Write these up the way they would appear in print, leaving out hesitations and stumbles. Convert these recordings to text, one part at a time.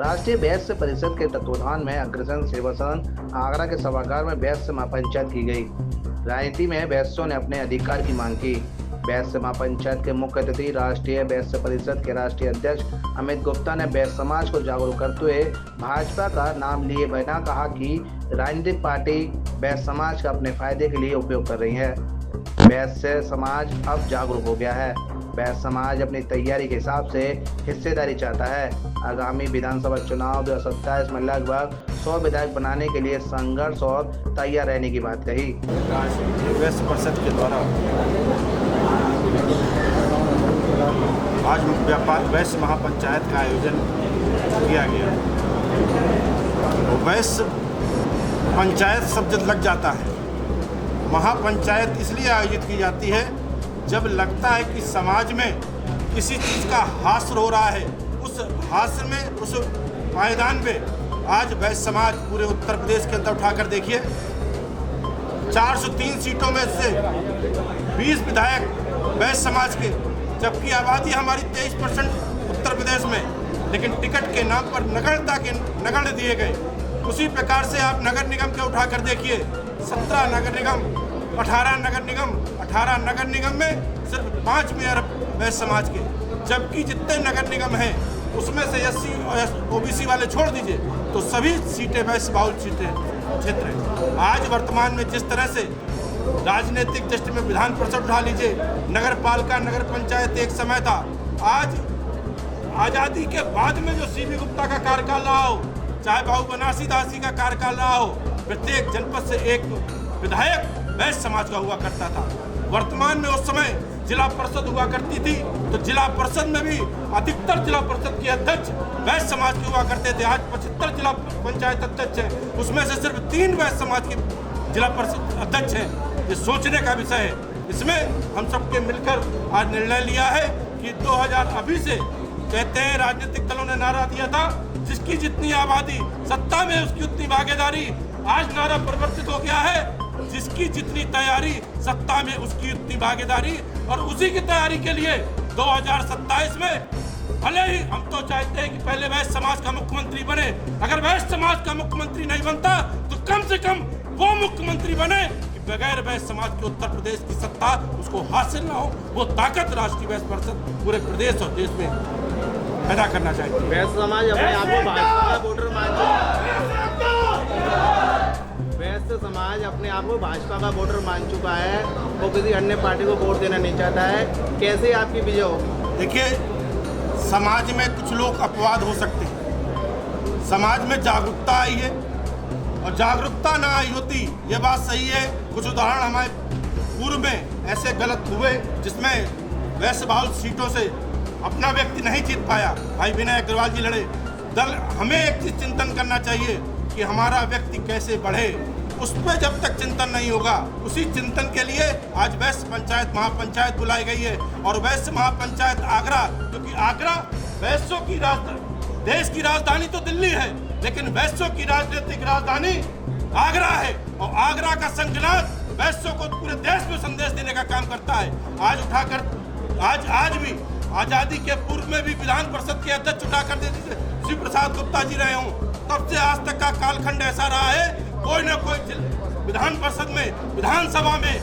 राष्ट्रीय वैश्य परिषद के तत्वाधान में अग्रसेन सेवा सदन आगरा के सभागार में वैश्य महापंचायत की गई। राजनीति में वैश्यों ने अपने अधिकार की मांग की। वैश्य महापंचायत के मुख्य अतिथि राष्ट्रीय वैश्य परिषद के राष्ट्रीय अध्यक्ष अमित गुप्ता ने वैश्य समाज को जागरूक करते हुए भाजपा का नाम लिए बिना कहा कि राजनीतिक पार्टी वैश्य समाज का अपने फायदे के लिए उपयोग कर रही है। वैश्य समाज अब जागरूक हो गया है। वैश्य समाज अपनी तैयारी के हिसाब से हिस्सेदारी चाहता है। आगामी विधानसभा चुनाव 2027 में लगभग 100 विधायक बनाने के लिए संघर्ष और तैयार रहने की बात कही। वैश्य परिषद के द्वारा आज वैश्य महापंचायत का आयोजन किया गया। वैश्य पंचायत शब्द लग जाता है, महापंचायत इसलिए आयोजित की जाती है जब लगता है कि समाज में किसी चीज़ का हास्य हो रहा है। उस हास्य में, उस मैदान में आज वैश्य समाज पूरे उत्तर प्रदेश के अंदर उठाकर देखिए, 403 सीटों में से 20 विधायक वैश्य समाज के, जबकि आबादी हमारी 23% उत्तर प्रदेश में, लेकिन टिकट के नाम पर नगण्य दिए गए। उसी प्रकार से आप नगर निगम के उठाकर देखिए, 17 नगर निगम, 18 नगर निगम, 18 नगर निगम में सिर्फ 5 मेयर वैश्य समाज के, जबकि जितने नगर निगम हैं उसमें से SC और OBC वाले छोड़ दीजिए तो सभी सीटें वैश्य बहुल क्षेत्र हैं। आज वर्तमान में जिस तरह से राजनीतिक दृष्टि में विधान परिषद उठा लीजिए, नगर पालिका, नगर पंचायत एक समय था। आज आज़ादी के बाद में जो CB गुप्ता का कार्यकाल रहा हो, चाहे बाबू बनारसी दासी का कार्यकाल रहा हो, प्रत्येक जनपद से एक विधायक वैश्य समाज का हुआ करता था। वर्तमान में उस समय जिला परिषद हुआ करती थी, तो जिला परिषद में भी अधिकतर जिला परिषद के अध्यक्ष वैश्य समाज के हुआ करते थे। आज 75 जिला पंचायत अध्यक्ष हैं, उसमें से सिर्फ 3 वैश्य समाज के जिला परिषद अध्यक्ष हैं। ये सोचने का विषय है। इसमें हम सबके मिलकर आज निर्णय लिया है कि 2000 अभी से कहते हैं, राजनीतिक दलों ने नारा दिया था, जिसकी जितनी आबादी सत्ता में उसकी उतनी भागीदारी। आज नारा परिवर्तित हो गया है, जिसकी जितनी तैयारी सत्ता में उसकी उतनी भागीदारी। और उसी की तैयारी के लिए 2027 में भले ही हम तो चाहते हैं कि पहले वैश्य समाज का मुख्यमंत्री बने। अगर वैश्य समाज का मुख्यमंत्री नहीं बनता तो कम से कम वो मुख्यमंत्री बने कि बगैर वैश्य समाज के उत्तर प्रदेश की सत्ता उसको हासिल ना हो। वो ताकत राष्ट्रीय वैश्य परिषद पूरे प्रदेश और देश में पैदा करना चाहिए। वैश्य समाज अपने आप को भाजपा का वोटर वैश्य समाज अपने आप को भाजपा का वोटर मान चुका है। वो किसी अन्य पार्टी को वोट देना नहीं चाहता है। कैसे आपकी विजय होगी? देखिए, समाज में कुछ लोग अपवाद हो सकते हैं। समाज में जागरूकता आई है और जागरूकता ना आई होती, ये बात सही है। कुछ उदाहरण हमारे पूर्व में ऐसे गलत हुए जिसमें वैश्य बहुल सीटों से अपना व्यक्ति नहीं जीत पाया। भाई विनय अग्रवाल जी लड़े। दल हमें एक चीज चिंतन करना चाहिए कि हमारा व्यक्ति कैसे बढ़े। उस पर जब तक चिंतन नहीं होगा, उसी चिंतन के लिए आज वैश्य पंचायत महापंचायत बुलाई गई है। और वैश्य महापंचायत आगरा, क्योंकि आगरा वैश्यों की राजधानी, देश की राजधानी तो दिल्ली है, लेकिन वैश्यों की राजनीतिक राजधानी आगरा है। और आगरा का संगनाथ वैश्यों को पूरे देश में संदेश देने का काम करता है। आज उठाकर आज भी आज़ादी के पूर्व में भी विधान परिषद के अध्यक्ष उठाकर देते श्री प्रसाद गुप्ता जी रहे हों, तब से आज तक का कालखंड ऐसा रहा है, कोई न कोई विधान परिषद में, विधानसभा में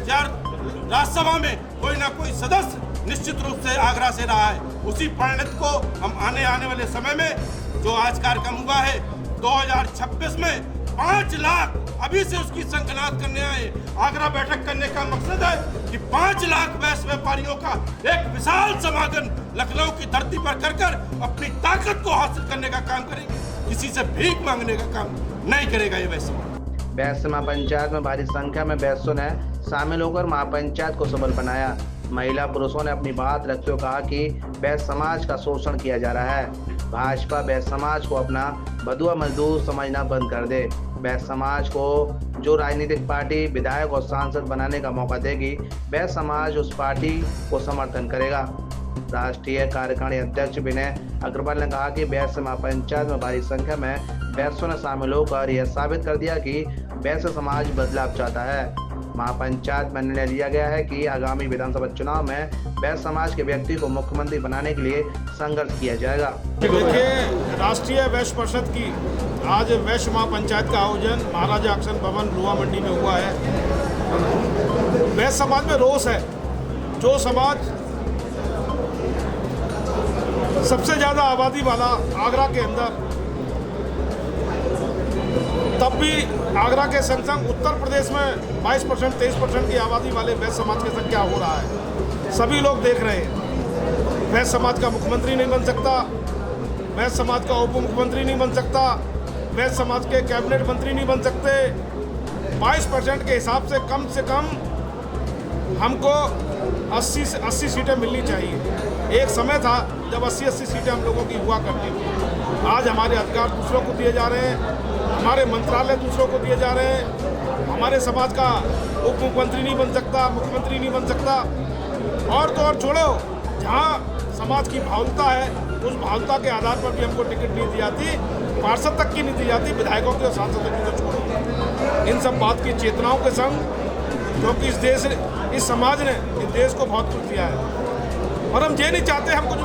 या राज्यसभा में कोई ना कोई सदस्य निश्चित रूप से आगरा से रहा है। उसी परिणत को हम आने वाले समय में जो आज कार्यक्रम हुआ है 2026 में 5 लाख अभी से उसकी संकनात करने आए। आगरा बैठक करने का मकसद है कि 5 लाख वैश्य व्यापारियों का एक विशाल समागम लखनऊ की धरती पर कर अपनी ताकत को हासिल करने का काम करेंगे। किसी से भीख मांगने का काम नहीं करेगा ये वैश्य महापंचायत में भारी संख्या में वैश्यों ने शामिल होकर महापंचायत को सफल बनाया। महिला पुरुषों ने अपनी बात रखते हुए कहा कि वैश्य समाज का शोषण किया जा रहा है। भाजपा वैश्य समाज को अपना बंधुआ मजदूर समझना बंद कर दे। वैश्य समाज को जो राजनीतिक पार्टी विधायक और सांसद बनाने का मौका देगी, वैश्य समाज उस पार्टी को समर्थन करेगा। राष्ट्रीय कार्यकारिणी अध्यक्ष विनय अग्रवाल ने कहा कि वैश्य महापंचायत में भारी संख्या में वैश्यों ने शामिल होकर यह साबित कर दिया कि वैश्य समाज बदलाव चाहता है। महापंचायत में निर्णय लिया गया है कि आगामी विधानसभा चुनाव में वैश्य समाज के व्यक्ति को मुख्यमंत्री बनाने के लिए संघर्ष किया जाएगा। देखिए, राष्ट्रीय वैश्य परिषद की आज वैश्य महापंचायत का आयोजन महाराजा अक्सन भवन लोहा मंडी में हुआ है। वैश्य समाज में रोष है। जो समाज सबसे ज़्यादा आबादी वाला आगरा के अंदर, तब भी आगरा के संग संग उत्तर प्रदेश में 22% 23% की आबादी वाले वैश्य समाज की संख्या हो रहा है। सभी लोग देख रहे हैं। वैश्य समाज का मुख्यमंत्री नहीं बन सकता, वैश्य समाज का उप मुख्यमंत्री नहीं बन सकता, वैश्य समाज के कैबिनेट मंत्री नहीं बन सकते। 22% के हिसाब से कम हमको 80 सीटें मिलनी चाहिए। एक समय था जब 80 सीटें हम लोगों की हुआ करती थी। आज हमारे अधिकार दूसरों को दिए जा रहे हैं, हमारे मंत्रालय दूसरों को दिए जा रहे हैं। हमारे समाज का उप मुख्यमंत्री नहीं बन सकता, मुख्यमंत्री नहीं बन सकता। और तो और छोड़ो, जहाँ समाज की भावुकता है उस भावुकता के आधार पर भी हमको टिकट नहीं दी जाती, पार्षद तक की नहीं दी जाती, विधायकों की और सांसदों की तो छोड़ो। इन सब बात की चेतनाओं के संग, क्योंकि इस समाज ने इस देश को बहुत कुछ दिया है और हम ये नहीं चाहते हम कुछ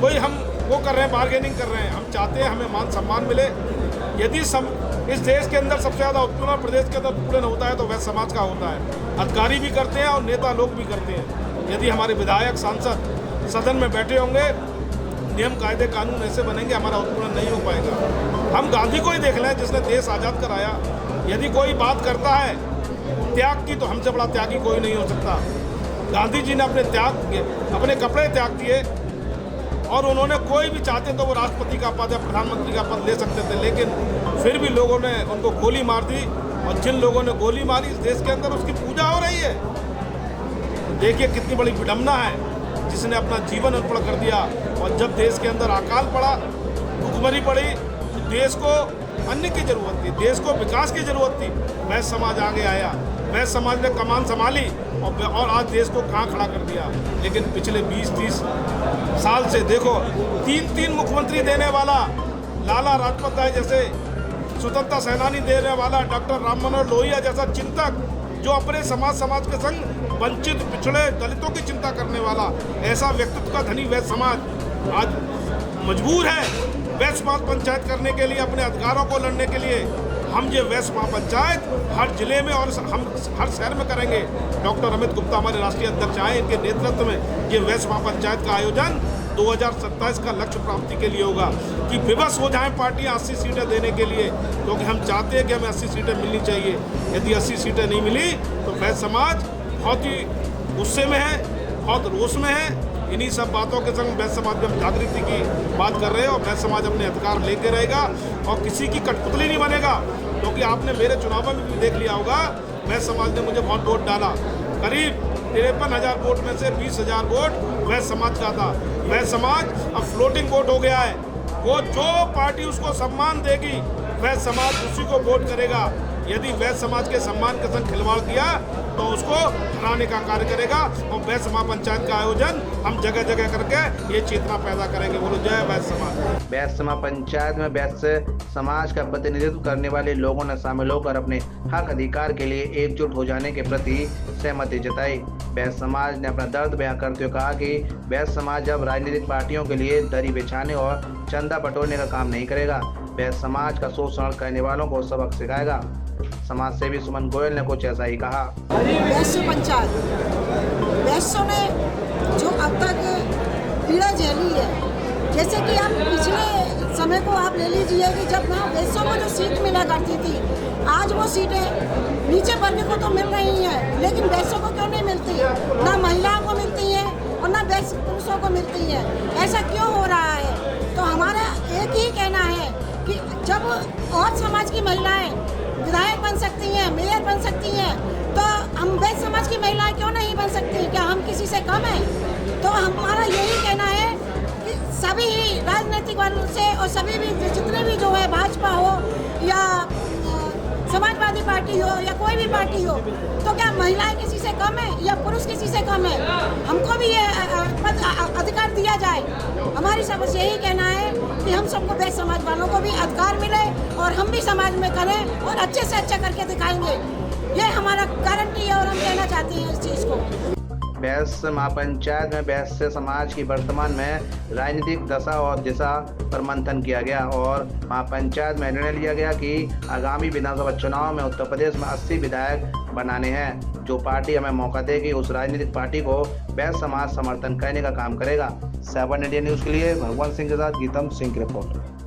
कोई हम वो कर रहे हैं, बार्गेनिंग कर रहे हैं। हम चाहते हैं हमें मान सम्मान मिले। यदि इस देश के अंदर सबसे ज़्यादा उत्पीड़न प्रदेश के अंदर उत्पीड़न होता है तो वैश्य समाज का होता है। अधिकारी भी करते हैं और नेता लोग भी करते हैं। यदि हमारे विधायक सांसद सदन में बैठे होंगे, नियम कायदे कानून ऐसे बनेंगे, हमारा उत्पीड़न नहीं हो पाएगा। हम गांधी को ही देख लें जिसने देश आज़ाद कराया। यदि कोई बात करता है त्याग की तो हमसे बड़ा त्यागी कोई नहीं हो सकता। गांधी जी ने अपने कपड़े त्याग दिए और उन्होंने कोई भी चाहते तो वो राष्ट्रपति का पद या प्रधानमंत्री का पद ले सकते थे, लेकिन फिर भी लोगों ने उनको गोली मार दी और जिन लोगों ने गोली मारी इस देश के अंदर उसकी पूजा हो रही है। देखिए कितनी बड़ी विडंबना है, जिसने अपना जीवन अर्पण कर दिया और जब देश के अंदर अकाल पड़ा, भुखमरी पड़ी, तो देश को अन्न की जरूरत थी, देश को विकास की जरूरत थी। वैश्य समाज आगे आया, वैश्य समाज ने कमान संभाली और आज देश को कहाँ खड़ा कर दिया। लेकिन पिछले 20-30 साल से देखो, 3 मुख्यमंत्री देने वाला लाला लाजपत राय जैसे स्वतंत्रता सेनानी देने वाला, डॉक्टर राम मनोहर लोहिया जैसा चिंतक जो अपने समाज के संग वंचित पिछड़े दलितों की चिंता करने वाला ऐसा व्यक्तित्व का धनी वैश्य समाज आज मजबूर है वैश्य महापंचायत करने के लिए, अपने अधिकारों को लड़ने के लिए। हम ये वैश्य महापंचायत हर जिले में और हम हर शहर में करेंगे। डॉक्टर अमित गुप्ता हमारे राष्ट्रीय अध्यक्ष आए, इनके नेतृत्व में ये वैश्य महापंचायत का आयोजन 2027 का लक्ष्य प्राप्ति के लिए होगा कि विवश हो जाएं पार्टियां 80 सीटें देने के लिए, क्योंकि हम चाहते हैं कि हमें 80 सीटें मिलनी चाहिए। यदि 80 सीटें नहीं मिली तो वैश्य समाज बहुत ही गुस्से में है, बहुत रोष में है। इन्हीं सब बातों के संग वैश्य समाज में हम जागृति की बात कर रहे हैं और वैश्य समाज अपने अधिकार लेके रहेगा और किसी की कठपुतली नहीं बनेगा। क्योंकि आपने मेरे चुनाव में भी देख लिया होगा, वैश्य समाज ने मुझे बहुत वोट डाला। करीब 53,000 वोट में से 20,000 वोट वैश्य समाज का था। वैश्य समाज अब फ्लोटिंग वोट हो गया है। वो जो पार्टी उसको सम्मान देगी वैश्य समाज उसी को वोट करेगा। यदि वैश्य समाज के सम्मान के संग खिलवाड़ किया तो उसको हराने का कार्य करेगा और वैश्य महापंचायत का आयोजन हम जगह जगह करके ये चेतना पैदा करेंगे। बोलो जय वैश्य समाज। वैश्य महापंचायत में वैश्य समाज का प्रतिनिधित्व करने वाले लोगों ने शामिल होकर अपने हक अधिकार के लिए एकजुट हो जाने के प्रति सहमति जताई। वैश्य समाज ने अपना दर्द बयां करते हुए कहा कि वैश्य समाज अब राजनीतिक पार्टियों के लिए दरी बिछाने और चंदा बटोरने का काम नहीं करेगा। वैश्य समाज का शोषण करने वालों को सबक सिखाएगा। समाज सेवी सुमन गोयल ने कुछ ऐसा ही कहा। वैश्य पंचायत, वैश्यों ने जो अब तक पीड़ा झेली है, जैसे कि आप पिछले समय को आप ले लीजिए कि जब वहाँ वैश्यों को जो सीट मिला करती थी, आज वो सीटें नीचे वर्ग को तो मिल रही हैं, लेकिन वैश्यों को क्यों नहीं मिलती? ना महिलाओं को मिलती हैं और ना वैश्य पुरुषों को मिलती हैं। ऐसा क्यों हो रहा है? तो हमारा एक ही कहना है कि जब और समाज की महिलाएं विधायक बन सकती हैं, मेयर बन सकती हैं, तो हम वैश्य समाज की महिलाएं क्यों नहीं बन सकती? क्या हम किसी से कम हैं? तो हमारा यही कहना है कि सभी राजनीतिक वालों से और सभी भी जितने भी जो है, भाजपा हो या समाजवादी पार्टी हो या कोई भी पार्टी हो, तो क्या महिलाएं किसी से कम है या पुरुष किसी से कम है? हमको भी ये अधिकार दिया जाए। हमारी सबसे यही कहना है कि हम सबको वैश्य समाज वालों को भी अधिकार मिले और हम भी समाज में करें और अच्छे से अच्छा करके दिखाएंगे। ये हमारा गारंटी है और हम कहना चाहते हैं इस चीज़ को। वैश्य महापंचायत में वैश्य समाज की वर्तमान में राजनीतिक दशा और दिशा पर मंथन किया गया और महापंचायत में निर्णय लिया गया कि आगामी विधानसभा चुनाव में उत्तर प्रदेश में 80 विधायक बनाने हैं। जो पार्टी हमें मौका देगी उस राजनीतिक पार्टी को वैश्य समाज समर्थन करने का काम करेगा। 7 इंडिया न्यूज़ के लिए भगवान सिंह के साथ गीतम सिंह की रिपोर्ट।